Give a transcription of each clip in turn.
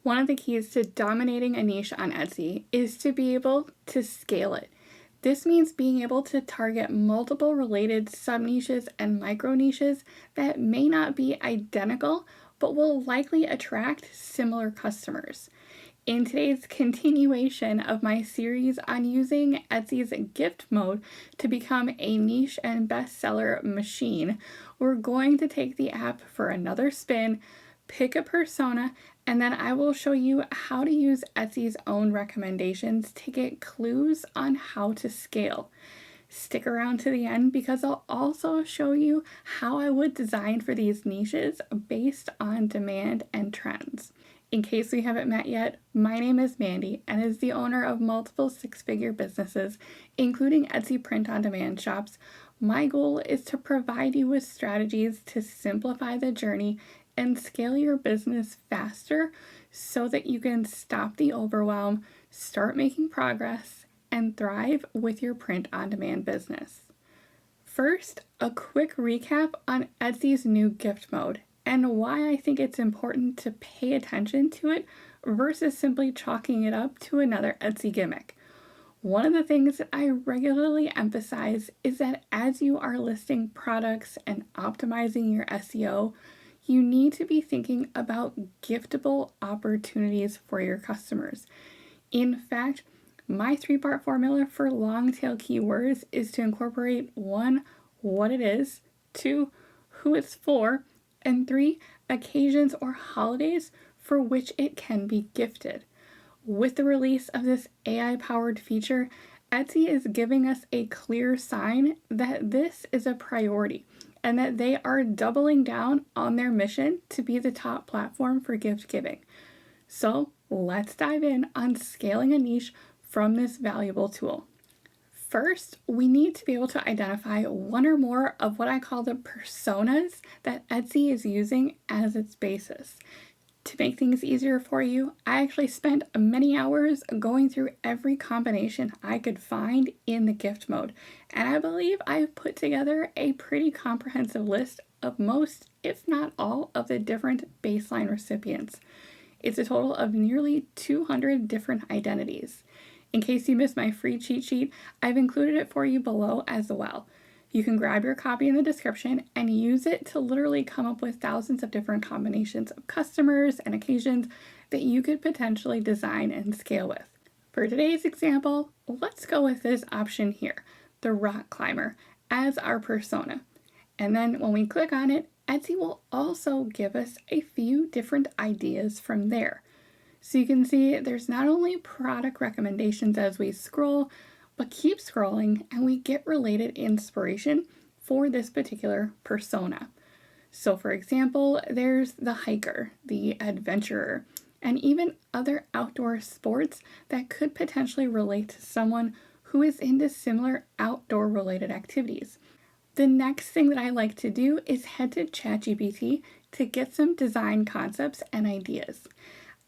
One of the keys to dominating a niche on Etsy is to be able to scale it. This means being able to target multiple related sub-niches and micro-niches that may not be identical, but will likely attract similar customers. In today's continuation of my series on using Etsy's gift mode to become a niche and bestseller machine, we're going to take the app for another spin, pick a persona, and then I will show you how to use Etsy's own recommendations to get clues on how to scale. Stick around to the end because I'll also show you how I would design for these niches based on demand and trends. In case we haven't met yet, my name is Mandy and as the owner of multiple six-figure businesses, including Etsy print-on-demand shops. My goal is to provide you with strategies to simplify the journey and scale your business faster so that you can stop the overwhelm, start making progress, and thrive with your print-on-demand business. First, a quick recap on Etsy's new gift mode and why I think it's important to pay attention to it versus simply chalking it up to another Etsy gimmick. One of the things that I regularly emphasize is that as you are listing products and optimizing your SEO, you need to be thinking about giftable opportunities for your customers. In fact, my three-part formula for long-tail keywords is to incorporate 1, what it is, 2, who it's for, and 3, occasions or holidays for which it can be gifted. With the release of this AI-powered feature, Etsy is giving us a clear sign that this is a priority and that they are doubling down on their mission to be the top platform for gift giving. So let's dive in on scaling a niche from this valuable tool. First, we need to be able to identify one or more of what I call the personas that Etsy is using as its basis. To make things easier for you, I actually spent many hours going through every combination I could find in the gift mode, and I believe I've put together a pretty comprehensive list of most, if not all, of the different baseline recipients. It's a total of nearly 200 different identities. In case you missed my free cheat sheet, I've included it for you below as well. You can grab your copy in the description and use it to literally come up with thousands of different combinations of customers and occasions that you could potentially design and scale with. For today's example, let's go with this option here, the rock climber, as our persona. And then when we click on it, Etsy will also give us a few different ideas from there. So you can see there's not only product recommendations as we scroll, but keep scrolling and we get related inspiration for this particular persona. So for example, there's the hiker, the adventurer, and even other outdoor sports that could potentially relate to someone who is into similar outdoor related activities. The next thing that I like to do is head to ChatGPT to get some design concepts and ideas.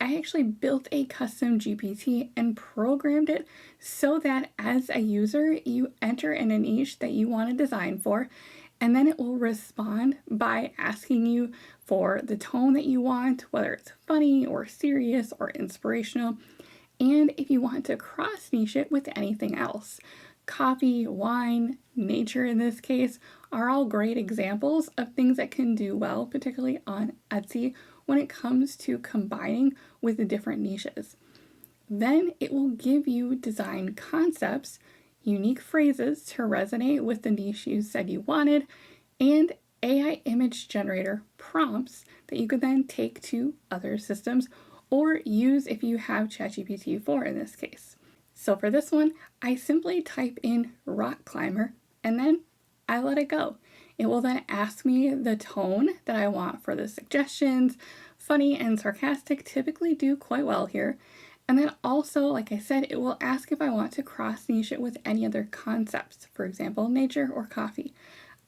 I actually built a custom GPT and programmed it so that as a user, you enter in a niche that you want to design for, and then it will respond by asking you for the tone that you want, whether it's funny or serious or inspirational, and if you want to cross niche it with anything else. Coffee, wine, nature in this case, are all great examples of things that can do well, particularly on Etsy, when it comes to combining with the different niches. Then it will give you design concepts, unique phrases to resonate with the niche you said you wanted, and AI image generator prompts that you could then take to other systems or use if you have ChatGPT 4 in this case. So for this one, I simply type in rock climber and then I let it go. It will then ask me the tone that I want for the suggestions. Funny and sarcastic typically do quite well here. And then also, like I said, it will ask if I want to cross niche it with any other concepts, for example, nature or coffee.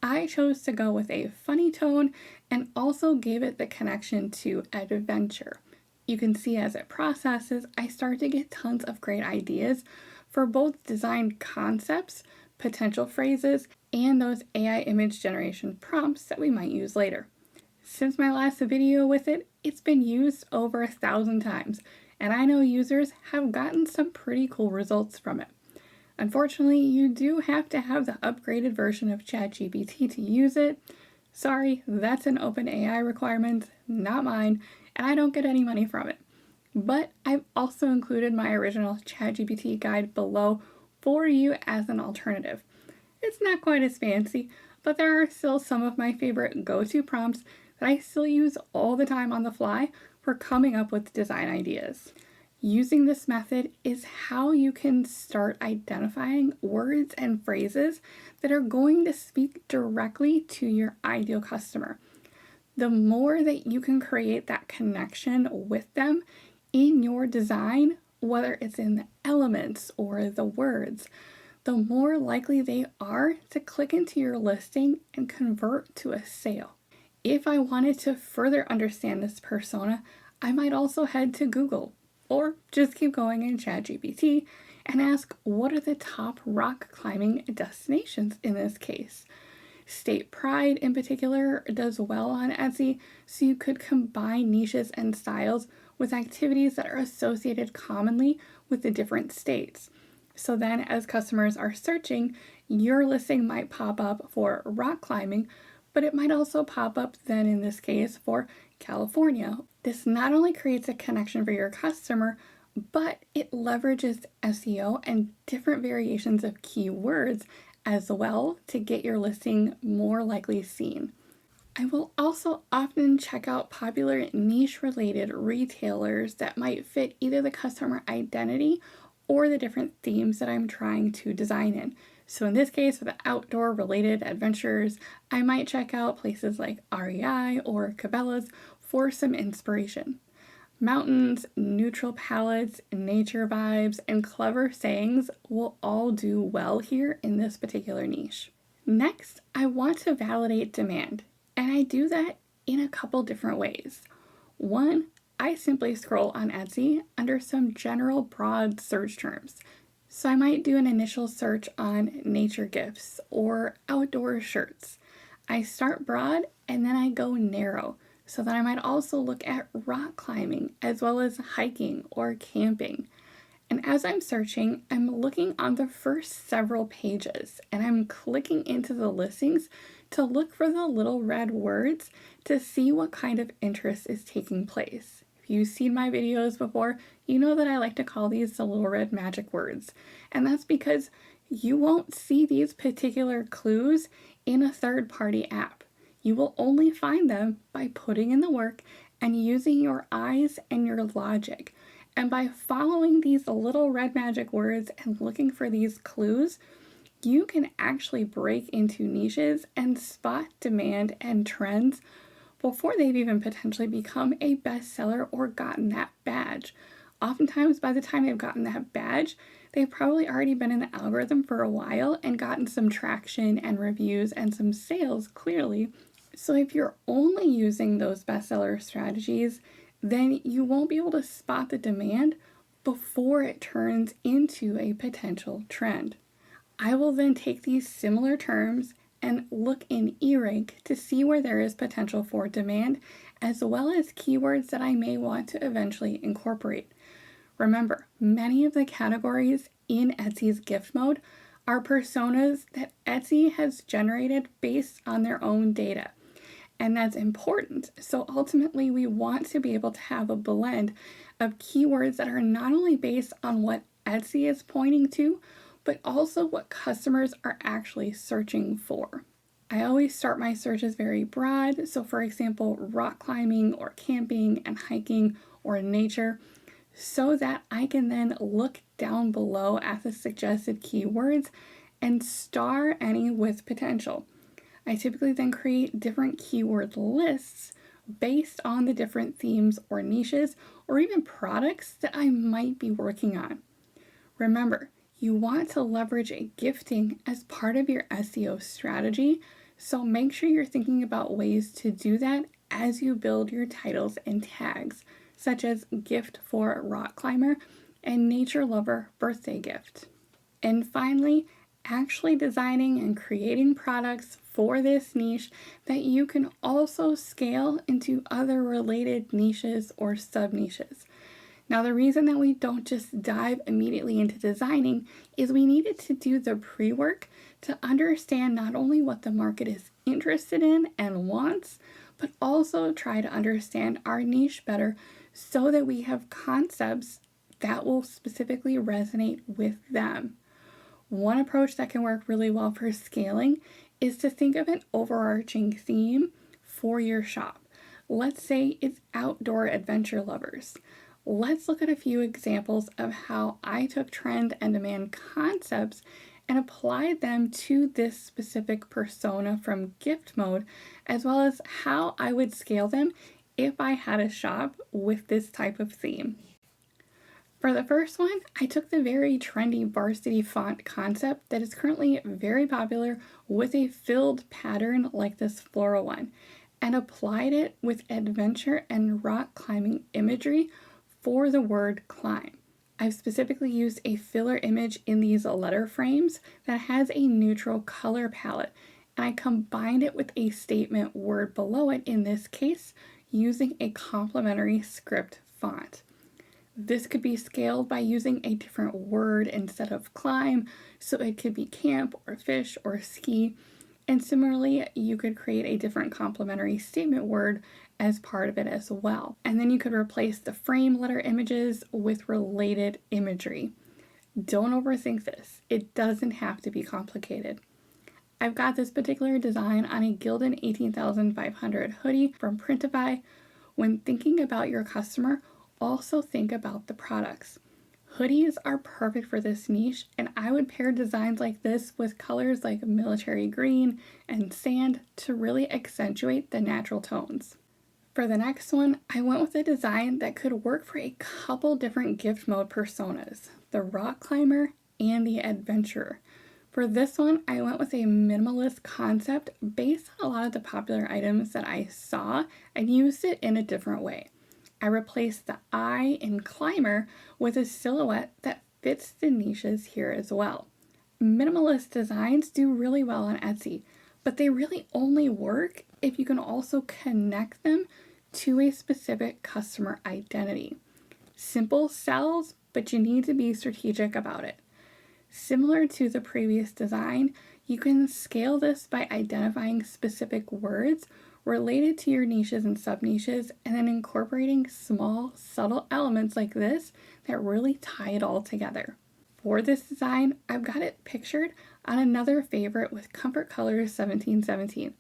I chose to go with a funny tone and also gave it the connection to adventure. You can see as it processes, I start to get tons of great ideas for both design concepts, potential phrases, and those AI image generation prompts that we might use later. Since my last video with it, it's been used over 1,000 times, and I know users have gotten some pretty cool results from it. Unfortunately, you do have to have the upgraded version of ChatGPT to use it. Sorry, that's an OpenAI requirement, not mine, and I don't get any money from it. But I've also included my original ChatGPT guide below for you as an alternative. It's not quite as fancy, but there are still some of my favorite go-to prompts that I still use all the time on the fly for coming up with design ideas. Using this method is how you can start identifying words and phrases that are going to speak directly to your ideal customer. The more that you can create that connection with them in your design, whether it's in the elements or the words, the more likely they are to click into your listing and convert to a sale. If I wanted to further understand this persona, I might also head to Google or just keep going in ChatGPT and ask what are the top rock climbing destinations in this case. State Pride in particular does well on Etsy, so you could combine niches and styles with activities that are associated commonly with the different states. So then as customers are searching, your listing might pop up for rock climbing, but it might also pop up then in this case for California. This not only creates a connection for your customer, but it leverages SEO and different variations of keywords as well to get your listing more likely seen. I will also often check out popular niche-related retailers that might fit either the customer identity or the different themes that I'm trying to design in. So in this case, for the outdoor related adventures, I might check out places like REI or Cabela's for some inspiration. Mountains, neutral palettes, nature vibes, and clever sayings will all do well here in this particular niche. Next, I want to validate demand, and I do that in a couple different ways. One, I simply scroll on Etsy under some general broad search terms. So I might do an initial search on nature gifts or outdoor shirts. I start broad and then I go narrow, so that I might also look at rock climbing as well as hiking or camping. And as I'm searching, I'm looking on the first several pages and I'm clicking into the listings to look for the little red words to see what kind of interest is taking place. If you've seen my videos before, you know that I like to call these the little red magic words. And that's because you won't see these particular clues in a third-party app. You will only find them by putting in the work and using your eyes and your logic. And by following these little red magic words and looking for these clues, you can actually break into niches and spot demand and trends before they've even potentially become a bestseller or gotten that badge. Oftentimes, by the time they've gotten that badge, they've probably already been in the algorithm for a while and gotten some traction and reviews and some sales clearly. So if you're only using those bestseller strategies, then you won't be able to spot the demand before it turns into a potential trend. I will then take these similar terms and look in eRank to see where there is potential for demand, as well as keywords that I may want to eventually incorporate. Remember, many of the categories in Etsy's gift mode are personas that Etsy has generated based on their own data. And that's important. So ultimately, we want to be able to have a blend of keywords that are not only based on what Etsy is pointing to, but also what customers are actually searching for. I always start my searches very broad. So for example, rock climbing or camping and hiking or nature, so that I can then look down below at the suggested keywords and star any with potential. I typically then create different keyword lists based on the different themes or niches or even products that I might be working on. Remember, you want to leverage a gifting as part of your SEO strategy, so make sure you're thinking about ways to do that as you build your titles and tags, such as gift for rock climber and nature lover birthday gift. And finally, actually designing and creating products for this niche that you can also scale into other related niches or sub-niches. Now, the reason that we don't just dive immediately into designing is we needed to do the pre-work to understand not only what the market is interested in and wants, but also try to understand our niche better so that we have concepts that will specifically resonate with them. One approach that can work really well for scaling is to think of an overarching theme for your shop. Let's say it's outdoor adventure lovers. Let's look at a few examples of how I took trend and demand concepts and applied them to this specific persona from gift mode, as well as how I would scale them if I had a shop with this type of theme. For the first one, I took the very trendy varsity font concept that is currently very popular with a filled pattern like this floral one, and applied it with adventure and rock climbing imagery for the word climb. I've specifically used a filler image in these letter frames that has a neutral color palette, and I combined it with a statement word below it, in this case, using a complementary script font. This could be scaled by using a different word instead of climb, so it could be camp or fish or ski. And similarly, you could create a different complementary statement word as part of it as well. And then you could replace the frame letter images with related imagery. Don't overthink this. It doesn't have to be complicated. I've got this particular design on a Gildan 18,500 hoodie from Printify. When thinking about your customer, also think about the products. Hoodies are perfect for this niche, and I would pair designs like this with colors like military green and sand to really accentuate the natural tones. For the next one, I went with a design that could work for a couple different gift mode personas, the rock climber and the adventurer. For this one, I went with a minimalist concept based on a lot of the popular items that I saw and used it in a different way. I replaced the I in climber with a silhouette that fits the niches here as well. Minimalist designs do really well on Etsy, but they really only work if you can also connect them to a specific customer identity. Simple sells, but you need to be strategic about it. Similar to the previous design, you can scale this by identifying specific words related to your niches and sub-niches, and then incorporating small, subtle elements like this that really tie it all together. For this design, I've got it pictured on another favorite with Comfort Colors 1717.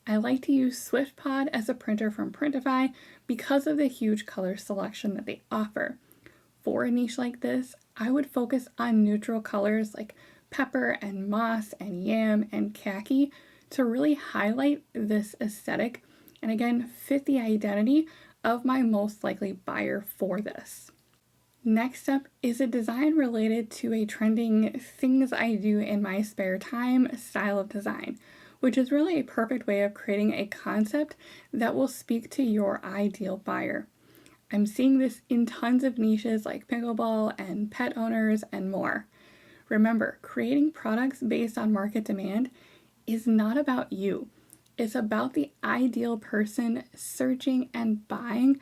I like to use SwiftPod as a printer from Printify because of the huge color selection that they offer. For a niche like this, I would focus on neutral colors like pepper and moss and yam and khaki to really highlight this aesthetic and again fit the identity of my most likely buyer for this. Next up is a design related to a trending things I do in my spare time style of design, which is really a perfect way of creating a concept that will speak to your ideal buyer. I'm seeing this in tons of niches like pickleball and pet owners and more. Remember, creating products based on market demand is not about you. It's about the ideal person searching and buying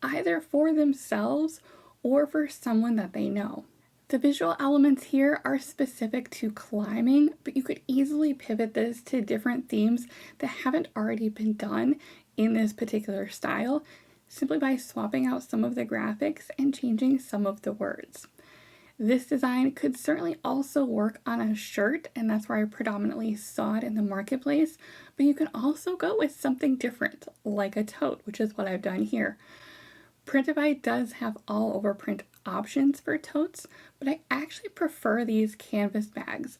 either for themselves or for someone that they know. The visual elements here are specific to climbing, but you could easily pivot this to different themes that haven't already been done in this particular style, simply by swapping out some of the graphics and changing some of the words. This design could certainly also work on a shirt, and that's where I predominantly saw it in the marketplace, but you can also go with something different, like a tote, which is what I've done here. Printify does have all over print options for totes, but I actually prefer these canvas bags.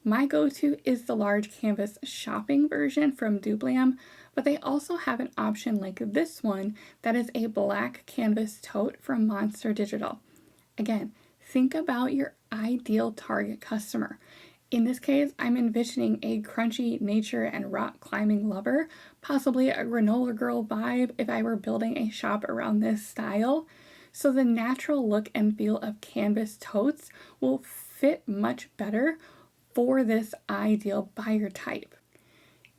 My go-to is the large canvas shopping version from Dublium, but they also have an option like this one that is a black canvas tote from Monster Digital. Again, think about your ideal target customer. In this case, I'm envisioning a crunchy nature and rock climbing lover, possibly a granola girl vibe if I were building a shop around this style. So the natural look and feel of canvas totes will fit much better for this ideal buyer type.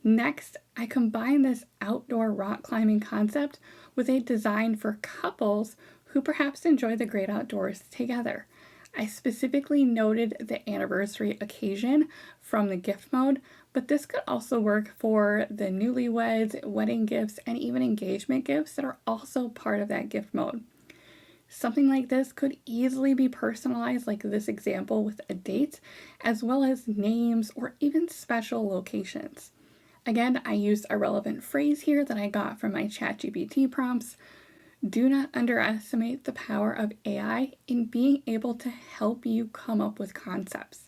Next, I combine this outdoor rock climbing concept with a design for couples who perhaps enjoy the great outdoors together. I specifically noted the anniversary occasion from the gift mode, but this could also work for the newlyweds, wedding gifts, and even engagement gifts that are also part of that gift mode. Something like this could easily be personalized, like this example, with a date, as well as names or even special locations. Again, I used a relevant phrase here that I got from my ChatGPT prompts. Do not underestimate the power of AI in being able to help you come up with concepts.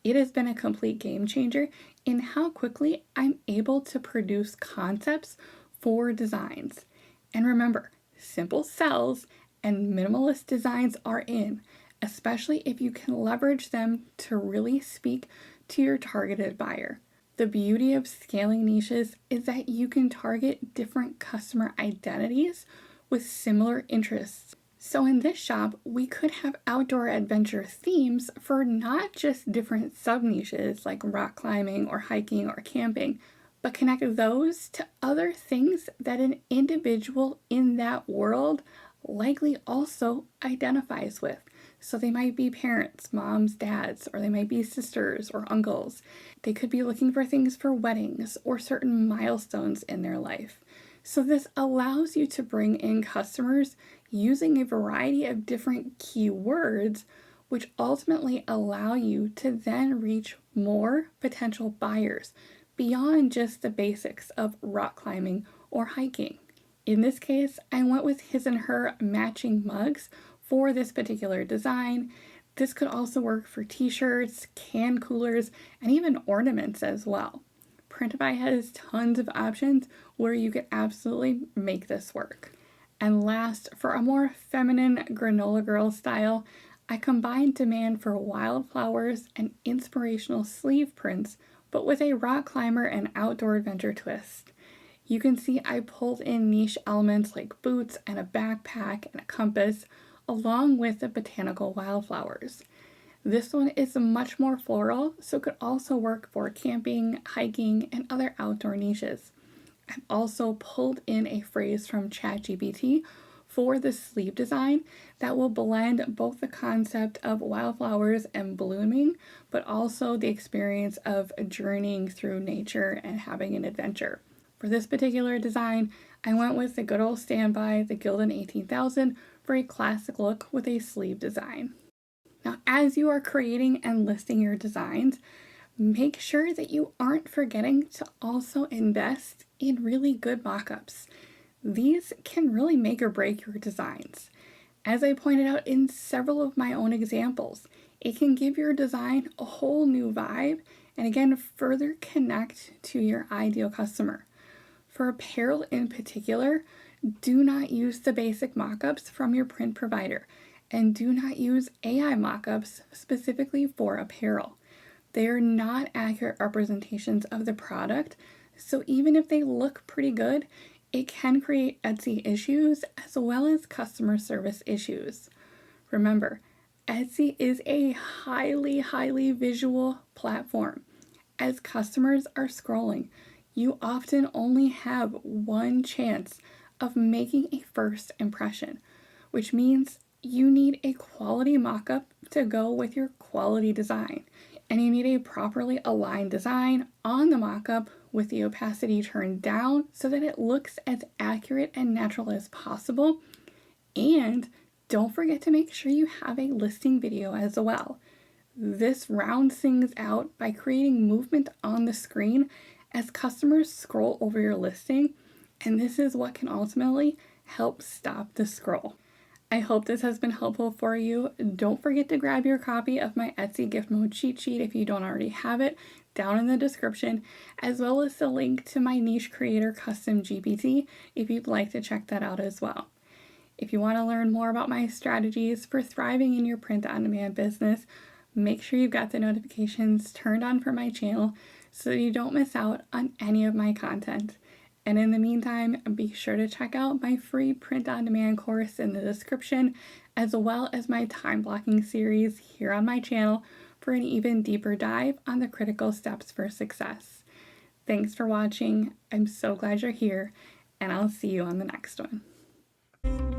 It has been a complete game changer in how quickly I'm able to produce concepts for designs. And remember, simple sells and minimalist designs are in, especially if you can leverage them to really speak to your targeted buyer. The beauty of scaling niches is that you can target different customer identities with similar interests. So in this shop, we could have outdoor adventure themes for not just different sub-niches like rock climbing or hiking or camping, but connect those to other things that an individual in that world likely also identifies with. So they might be parents, moms, dads, or they might be sisters or uncles. They could be looking for things for weddings or certain milestones in their life. So this allows you to bring in customers using a variety of different keywords, which ultimately allow you to then reach more potential buyers beyond just the basics of rock climbing or hiking. In this case, I went with his and her matching mugs for this particular design. This could also work for t-shirts, can coolers, and even ornaments as well. Printify has tons of options where you could absolutely make this work. And last, for a more feminine granola girl style, I combined demand for wildflowers and inspirational sleeve prints, but with a rock climber and outdoor adventure twist. You can see I pulled in niche elements like boots and a backpack and a compass, along with the botanical wildflowers. This one is much more floral, so it could also work for camping, hiking, and other outdoor niches. I've also pulled in a phrase from ChatGPT for the sleeve design that will blend both the concept of wildflowers and blooming, but also the experience of journeying through nature and having an adventure. For this particular design, I went with the good old standby, the Gildan 18,000, for a classic look with a sleeve design. Now, as you are creating and listing your designs, make sure that you aren't forgetting to also invest in really good mockups. These can really make or break your designs. As I pointed out in several of my own examples, it can give your design a whole new vibe and again further connect to your ideal customer. For apparel in particular, do not use the basic mockups from your print provider, and do not use AI mockups specifically for apparel. They are not accurate representations of the product, so even if they look pretty good, it can create Etsy issues as well as customer service issues. Remember, Etsy is a highly visual platform. As customers are scrolling, you often only have one chance of making a first impression, which means you need a quality mockup to go with your quality design. And you need a properly aligned design on the mockup with the opacity turned down so that it looks as accurate and natural as possible. And don't forget to make sure you have a listing video as well. This rounds things out by creating movement on the screen as customers scroll over your listing, and this is what can ultimately help stop the scroll. I hope this has been helpful for you. Don't forget to grab your copy of my Etsy gift mode cheat sheet if you don't already have it down in the description, as well as the link to my niche creator custom GPT if you'd like to check that out as well. If you want to learn more about my strategies for thriving in your print-on-demand business, make sure you've got the notifications turned on for my channel so that you don't miss out on any of my content. And in the meantime, be sure to check out my free print-on-demand course in the description, as well as my time blocking series here on my channel for an even deeper dive on the critical steps for success. Thanks for watching. I'm so glad you're here, and I'll see you on the next one.